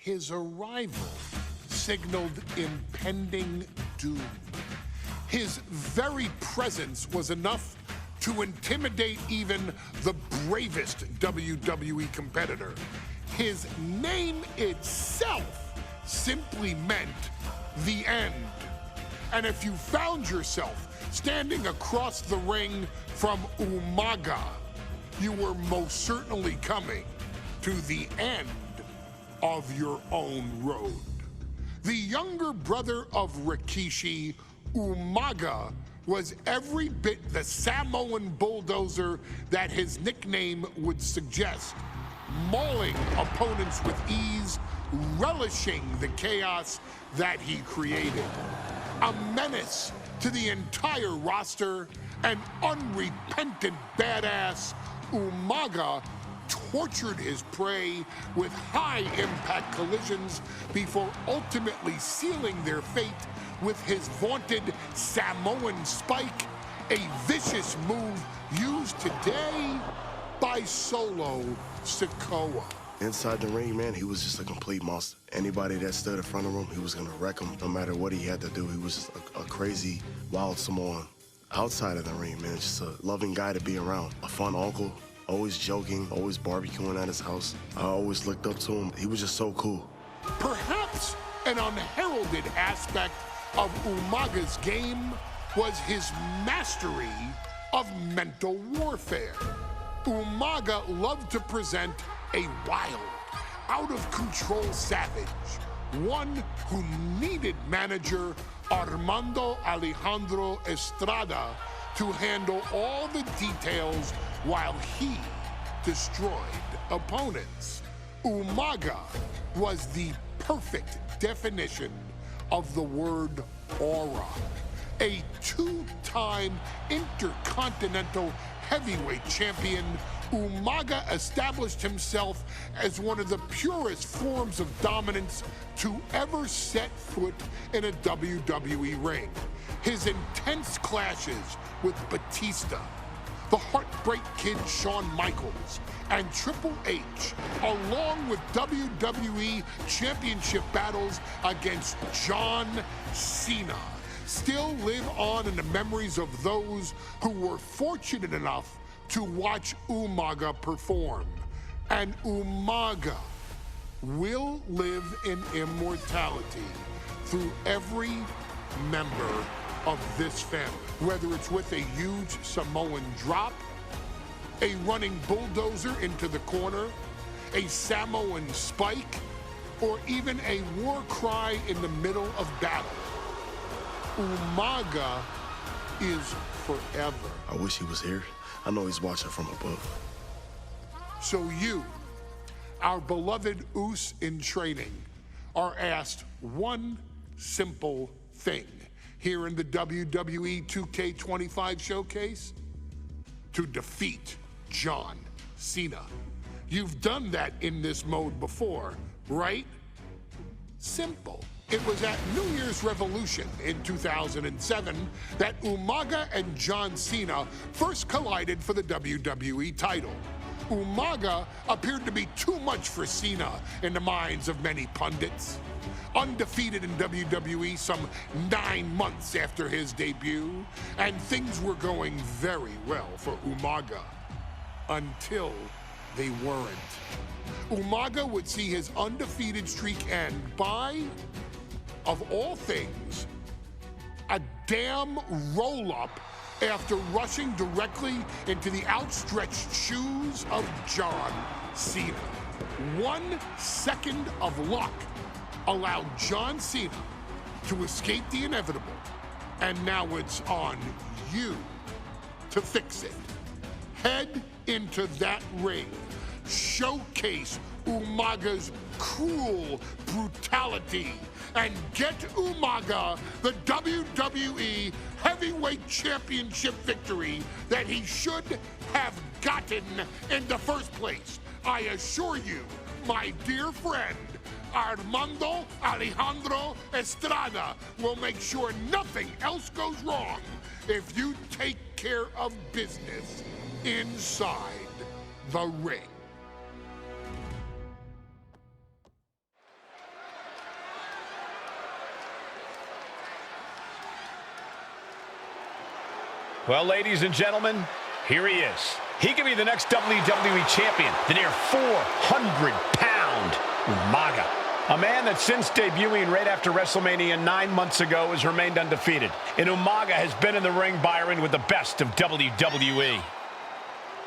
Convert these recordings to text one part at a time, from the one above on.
His arrival signaled impending doom. His very presence was enough to intimidate even the bravest WWE competitor. His name itself simply meant the end. And if you found yourself standing across the ring from Umaga, you were most certainly coming to the end of your own road. The younger brother of Rikishi, Umaga, was every bit the Samoan bulldozer that his nickname would suggest, mauling opponents with ease, relishing the chaos that he created. A menace to the entire roster, an unrepentant badass, Umaga tortured his prey with high-impact collisions before ultimately sealing their fate with his vaunted Samoan spike, a vicious move used today by Solo Sikoa. Inside the ring, man, he was just a complete monster. Anybody that stood in front of him, he was gonna wreck him no matter what he had to do. He was just a crazy, wild Samoan. Outside of the ring, man, just a loving guy to be around. A fun uncle, always joking, always barbecuing at his house. I always looked up to him. He was just so cool. Perhaps an unheralded aspect of Umaga's game was his mastery of mental warfare. Umaga loved to present a wild, out-of-control savage, one who needed manager Armando Alejandro Estrada to handle all the details while he destroyed opponents. Umaga was the perfect definition of the word aura. A two-time intercontinental heavyweight champion, Umaga established himself as one of the purest forms of dominance to ever set foot in a WWE ring. His intense clashes with Batista, the Heartbreak Kid Shawn Michaels, and Triple H, along with WWE Championship battles against John Cena, still live on in the memories of those who were fortunate enough to watch Umaga perform. And Umaga will live in immortality through every member of this family, whether it's with a huge Samoan drop, a running bulldozer into the corner, a Samoan spike, or even a war cry in the middle of battle. Umaga is forever. I wish he was here. I know he's watching from above. So you, our beloved Us in training, are asked one simple thing here in the WWE 2K25 showcase: to defeat John Cena. You've done that in this mode before, right? Simple. It was at New Year's Revolution in 2007 that Umaga and John Cena first collided for the WWE title. Umaga appeared to be too much for Cena in the minds of many pundits. Undefeated in WWE some 9 months after his debut, and things were going very well for Umaga. Until they weren't. Umaga would see his undefeated streak end by, of all things, a damn roll-up after rushing directly into the outstretched shoes of John Cena. 1 second of luck allowed John Cena to escape the inevitable, and now it's on you to fix it. Head into that ring, showcase Umaga's cruel brutality, and get Umaga the WWE Heavyweight Championship victory that he should have gotten in the first place. I assure you, my dear friend, Armando Alejandro Estrada will make sure nothing else goes wrong if you take care of business inside the ring. Well, ladies and gentlemen, here he is. He could be the next WWE champion, the near 400-pound Umaga. A man that since debuting right after WrestleMania 9 months ago has remained undefeated. And Umaga has been in the ring, Byron, with the best of WWE.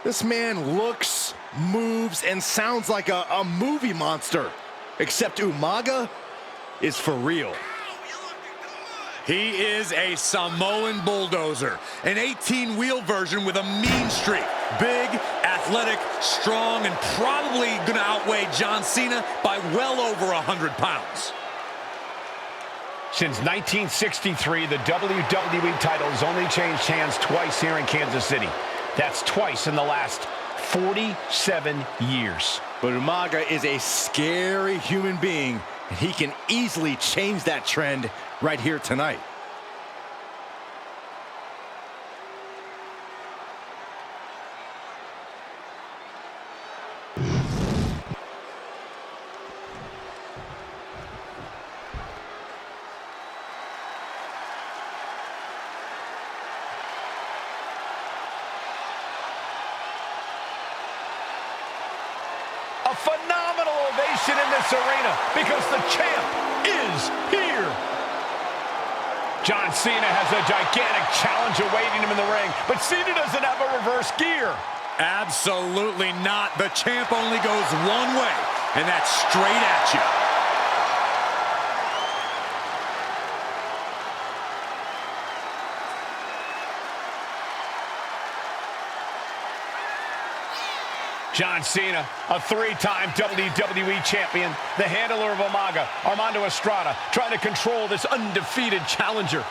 This man looks, moves, and sounds like a movie monster. Except Umaga is for real. He is a Samoan bulldozer, an 18-wheel version with a mean streak. Big, athletic, strong, and probably going to outweigh John Cena by well over 100 pounds. Since 1963, the WWE title has only changed hands twice here in Kansas City. That's twice in the last 47 years. But Umaga is a scary human being, and he can easily change that trend right here tonight. A phenomenal ovation in this arena because the champ is here. John Cena has a gigantic challenge awaiting him in the ring, but Cena doesn't have a reverse gear. Absolutely not. The champ only goes one way, and that's straight at you. John Cena, a three-time WWE champion, the handler of Umaga, Armando Estrada, trying to control this undefeated challenger.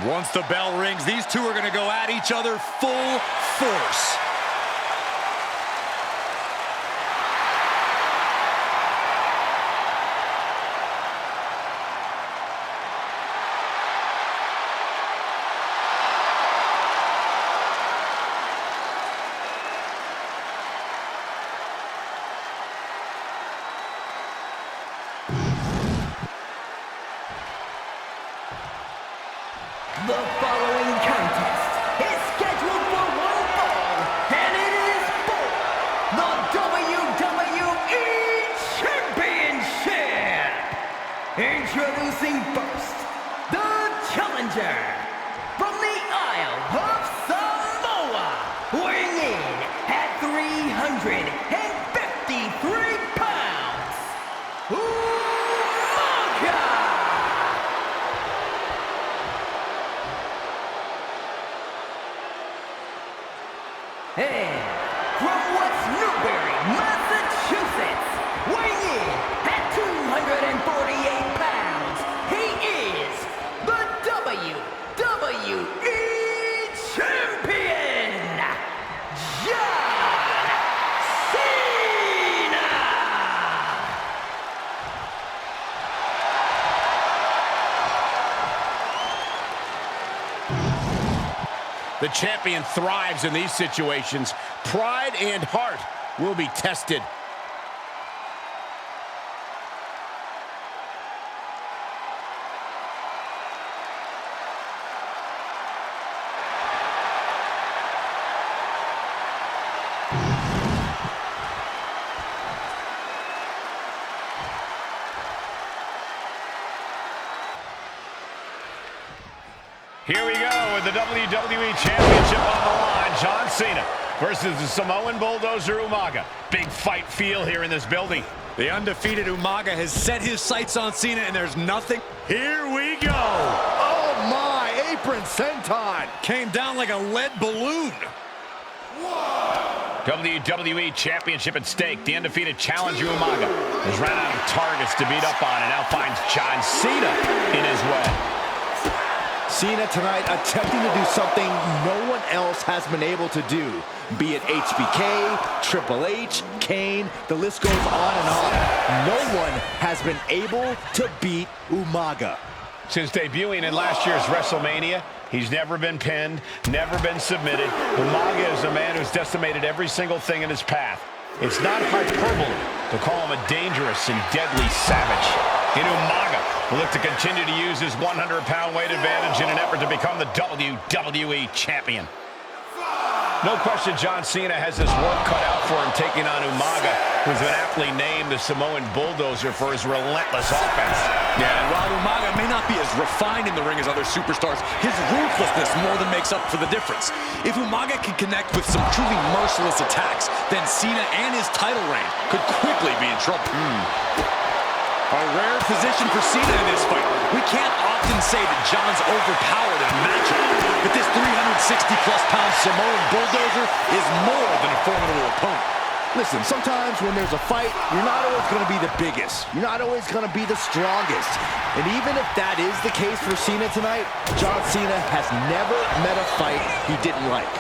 Once the bell rings, these two are going to go at each other full force. The following contest is scheduled for one fall, and it is for the WWE Championship. Introducing first, the challenger from the Isle of Samoa, weighing in at 353 pounds, Umaga. And from West Newbury, Massachusetts, weighing in at 248 pounds, he is the WWE Champion, John Cena! The champion thrives in these situations. Pride and heart will be tested. Here we go with the WWE Championship on the line. John Cena versus the Samoan bulldozer Umaga. Big fight feel here in this building. The undefeated Umaga has set his sights on Cena, and there's nothing. Here we go. Oh my, apron senton. Came down like a lead balloon. WWE Championship at stake. The undefeated challenger Umaga has run out of targets to beat up on and now finds John Cena in his way. Cena tonight attempting to do something no one else has been able to do. Be it HBK, Triple H, Kane, the list goes on and on. No one has been able to beat Umaga. Since debuting in last year's WrestleMania, he's never been pinned, never been submitted. Umaga is a man who's decimated every single thing in his path. It's not hyperbole to call him a dangerous and deadly savage. In Umaga, will look to continue to use his 100-pound weight advantage in an effort to become the WWE Champion. No question John Cena has his work cut out for him taking on Umaga, who's been aptly named the Samoan Bulldozer for his relentless offense. Yeah, and while Umaga may not be as refined in the ring as other superstars, his ruthlessness more than makes up for the difference. If Umaga can connect with some truly merciless attacks, then Cena and his title reign could quickly be in trouble. A rare position for Cena in this fight. We can't often say that John's overpowered in a matchup, but this 360-plus-pound Samoan Bulldozer is more than a formidable opponent. Listen, sometimes when there's a fight, you're not always going to be the biggest. You're not always going to be the strongest. And even if that is the case for Cena tonight, John Cena has never met a fight he didn't like.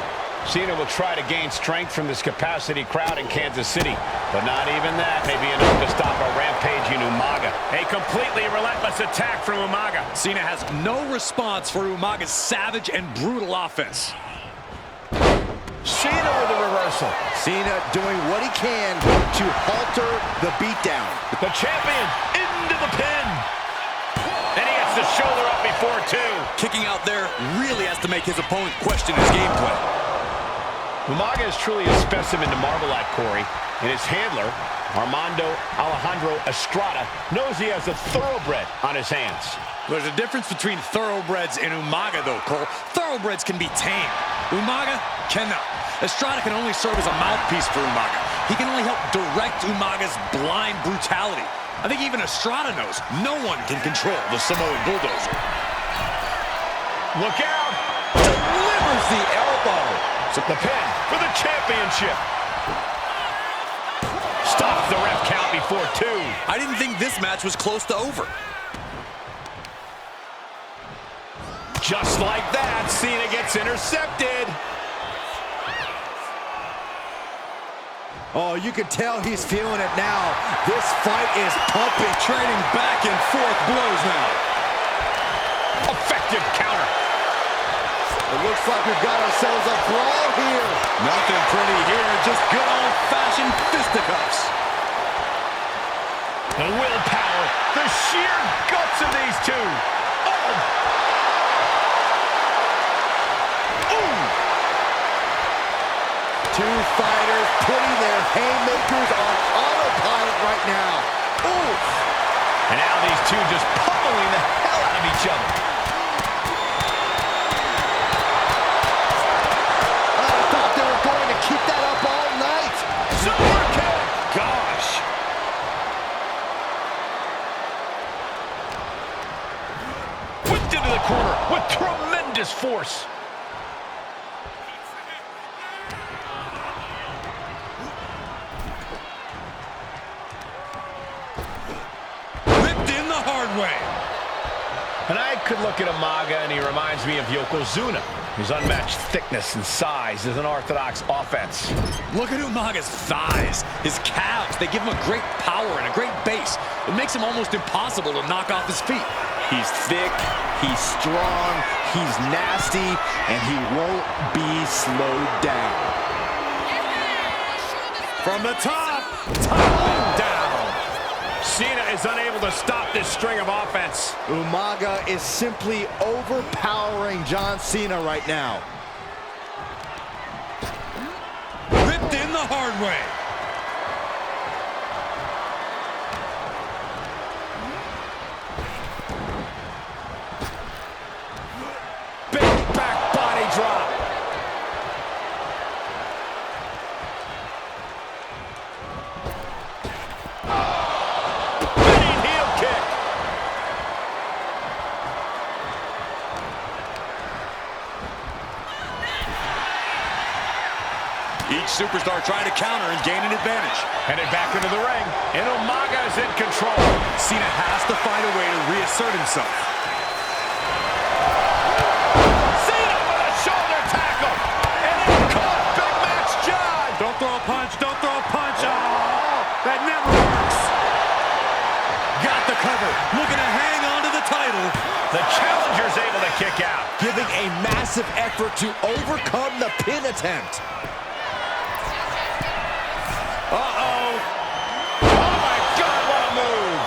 Cena will try to gain strength from this capacity crowd in Kansas City, but not even that may be enough to stop a rampaging Umaga. A completely relentless attack from Umaga. Cena has no response for Umaga's savage and brutal offense. Cena with a reversal. Cena doing what he can to halter the beatdown. The champion into the pin. And he gets the shoulder up before two. Kicking out there really has to make his opponent question his game plan. Umaga is truly a specimen to marvel at, Corey, and his handler, Alejandro Estrada, knows he has a thoroughbred on his hands. There's a difference between thoroughbreds and Umaga, though, Cole. Thoroughbreds can be tamed. Umaga cannot. Estrada can only serve as a mouthpiece for Umaga. He can only help direct Umaga's blind brutality. I think even Estrada knows no one can control the Samoan Bulldozer. Look out! Delivers the elbow. The pin for the championship. Stops the ref count before two. I didn't think this match was close to over. Just like that, Cena gets intercepted. Oh, you can tell he's feeling it now. This fight is pumping. Trading back and forth blows now. Effective counter. It looks like we've got ourselves a brawl here. Nothing pretty here, just good old-fashioned fisticuffs. The willpower, the sheer guts of these two. Oh! Ooh! Two fighters putting their haymakers on autopilot right now. Ooh! And now these two just pummeling the hell out of each other. Keep that up all night. Super kick. Gosh. Whipped into the corner with tremendous force. Whipped in the hard way. And I could look at Umaga and he reminds me of Yokozuna. His unmatched thickness and size is an orthodox offense. Look at Umaga's thighs, his calves. They give him a great power and a great base. It makes him almost impossible to knock off his feet. He's thick, he's strong, he's nasty, and he won't be slowed down. From the top, tumbling down. Cena is unable to stop this string of offense. Umaga is simply overpowering John Cena right now. Ripped in the hard way. Big back body drop. Each superstar trying to counter and gain an advantage. Headed back into the ring, and Umaga is in control. Cena has to find a way to reassert himself. Cena with a shoulder tackle, and in comes Big Match John. Don't throw a punch, don't throw a punch. Oh, that never works. Got the cover, looking to hang on to the title. The challenger's able to kick out. Giving a massive effort to overcome the pin attempt. Uh-oh. Oh, my God, what a move.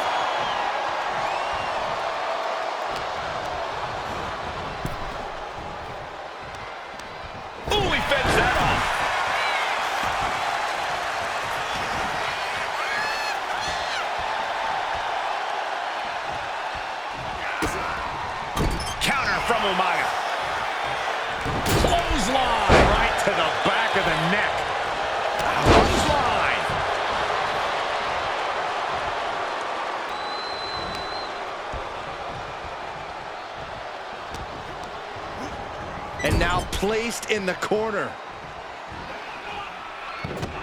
placed in the corner.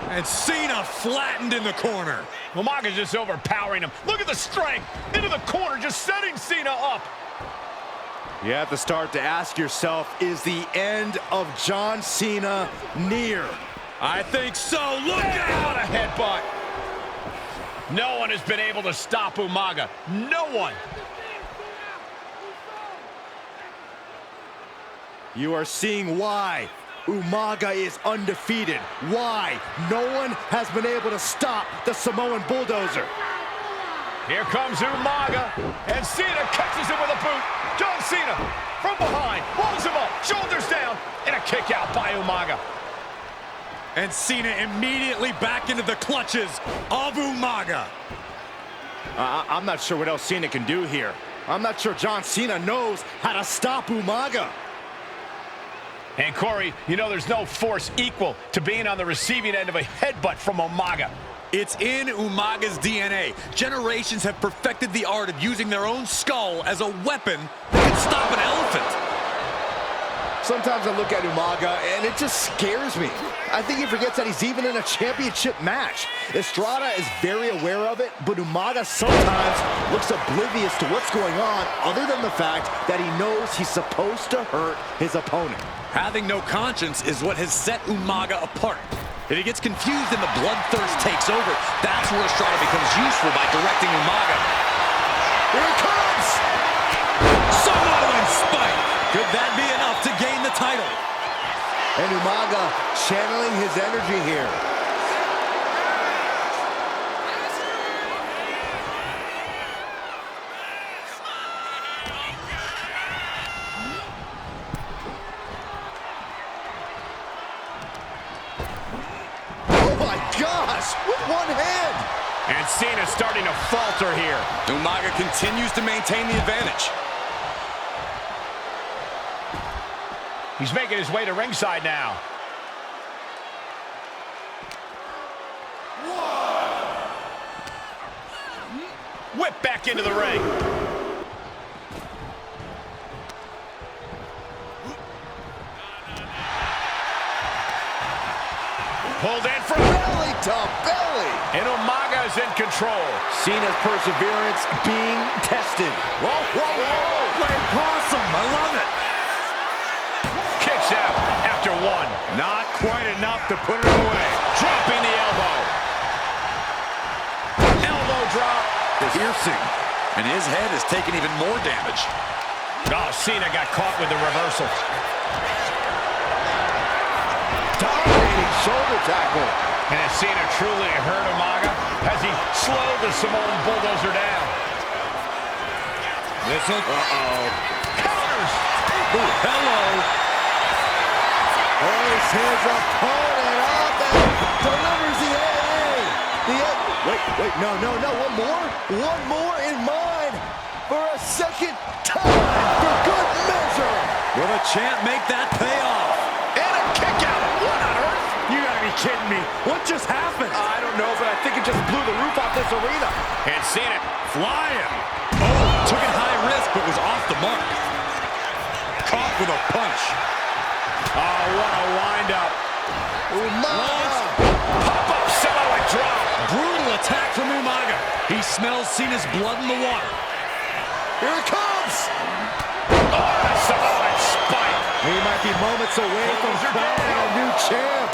And Cena flattened in the corner. Umaga's just overpowering him. Look at the strength. Into the corner, just setting Cena up. You have to start to ask yourself, is the end of John Cena near? I think so. Look out! What a headbutt. No one has been able to stop Umaga. No one. You are seeing why Umaga is undefeated. Why no one has been able to stop the Samoan bulldozer. Here comes Umaga, and Cena catches him with a boot. John Cena from behind, rolls him up, shoulders down, and a kick out by Umaga. And Cena immediately back into the clutches of Umaga. I'm not sure what else Cena can do here. I'm not sure John Cena knows how to stop Umaga. And Corey, you know there's no force equal to being on the receiving end of a headbutt from Umaga. It's in Umaga's DNA. Generations have perfected the art of using their own skull as a weapon that can stop an elephant. Sometimes I look at Umaga and it just scares me. I think he forgets that he's even in a championship match. Estrada is very aware of it, but Umaga sometimes looks oblivious to what's going on, other than the fact that he knows he's supposed to hurt his opponent. Having no conscience is what has set Umaga apart. If he gets confused and the bloodthirst takes over, that's where Estrada becomes useful by directing Umaga. Here it comes! Samoan spike! Could that be enough to gain the title? And Umaga channeling his energy here. Oh my gosh, with one hand! And Cena's starting to falter here. Umaga continues to maintain the advantage. He's making his way to ringside now. Whip back into the ring. Pulled in from Belly to belly! and Umaga is in control. Cena's perseverance being tested. Whoa, whoa, whoa! Like possum, I love it! Kicks out after one. Not quite enough to put it away. Dropping the elbow. Elbow drop. Piercing. And his head has taken even more damage. Oh, Cena got caught with the reversal. Dominating shoulder tackle. And has Cena truly hurt Umaga? Has he slowed the Samoan bulldozer down? This will... Counters. Ooh, hello. Holds his opponent up and delivers the AA. Wait, no, one more in mind for a second time for good measure. Will the champ make that pay off? And a kick out. What on earth? You gotta be kidding me. What just happened? I don't know, but I think it just blew the roof off this arena. And Cena Flying. Oh, took it high risk, but was off the mark. Caught with a punch. Oh, what a windup. Umaga. Pop-up Samoan drop. Brutal attack from Umaga. He smells Cena's blood in the water. Here it comes. Oh, a Samoan spike. He might be moments away from crowning a new champ.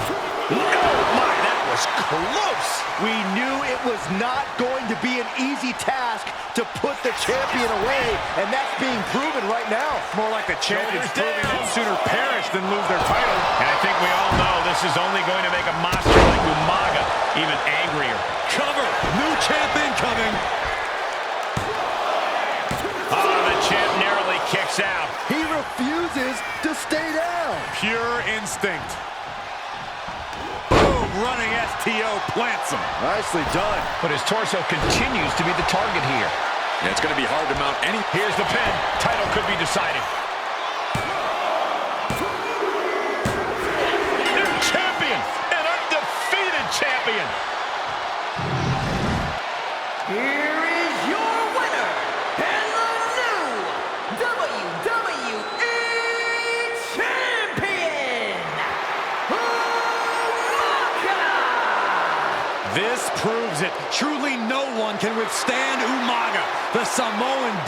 Oh, my, that was close. We knew it was not going to be an easy task to put the champion away, and that's being proven right now. More like the champion's proving that sooner perish than lose their title. And I think we all know this is only going to make a monster like Umaga even angrier. Cover. New champ incoming. Oh, the champ narrowly kicks out. He refuses to stay down. Pure instinct. Boom, running STO plants him. Nicely done. But his torso continues to be the target here. Yeah, it's going to be hard to mount any... Here's the pin. Title could be decided. New champion. An undefeated champion. Here is your winner, and the new WWE Champion, proves it. Truly no one can withstand Umaga, the Samoan